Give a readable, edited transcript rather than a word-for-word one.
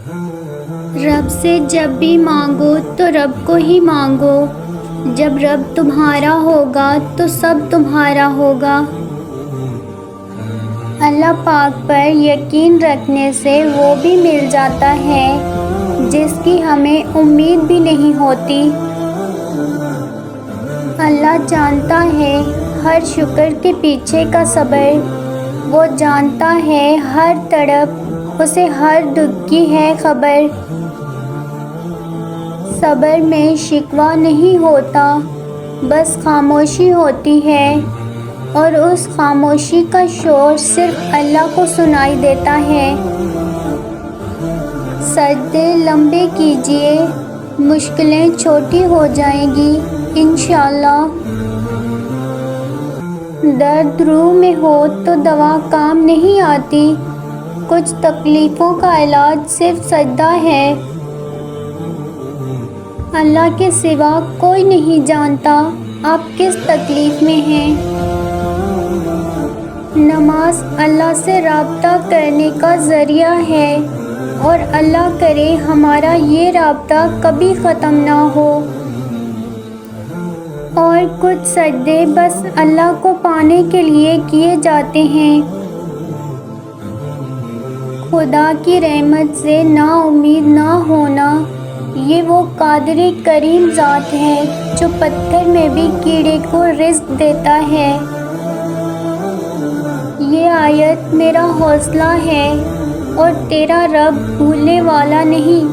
رب سے جب بھی مانگو تو رب کو ہی مانگو، جب رب تمہارا ہوگا تو سب تمہارا ہوگا۔ اللہ پاک پر یقین رکھنے سے وہ بھی مل جاتا ہے جس کی ہمیں امید بھی نہیں ہوتی۔ اللہ جانتا ہے ہر شکر کے پیچھے کا صبر، وہ جانتا ہے ہر تڑپ، اسے ہر دکھ کی ہے خبر۔ صبر میں شکوہ نہیں ہوتا، بس خاموشی ہوتی ہے، اور اس خاموشی کا شور صرف اللہ کو سنائی دیتا ہے۔ سجدے لمبے کیجئے، مشکلیں چھوٹی ہو جائیں گی انشاءاللہ۔ درد روح میں ہو تو دوا کام نہیں آتی، کچھ تکلیفوں کا علاج صرف سجدہ ہے۔ اللہ کے سوا کوئی نہیں جانتا آپ کس تکلیف میں ہیں۔ نماز اللہ سے رابطہ کرنے کا ذریعہ ہے، اور اللہ کرے ہمارا یہ رابطہ کبھی ختم نہ ہو۔ اور کچھ سجدے بس اللہ کو پانے کے لیے کیے جاتے ہیں۔ خدا کی رحمت سے نا امید نہ ہونا، یہ وہ قادر کریم ذات ہے جو پتھر میں بھی کیڑے کو رزق دیتا ہے۔ یہ آیت میرا حوصلہ ہے، اور تیرا رب بھولنے والا نہیں۔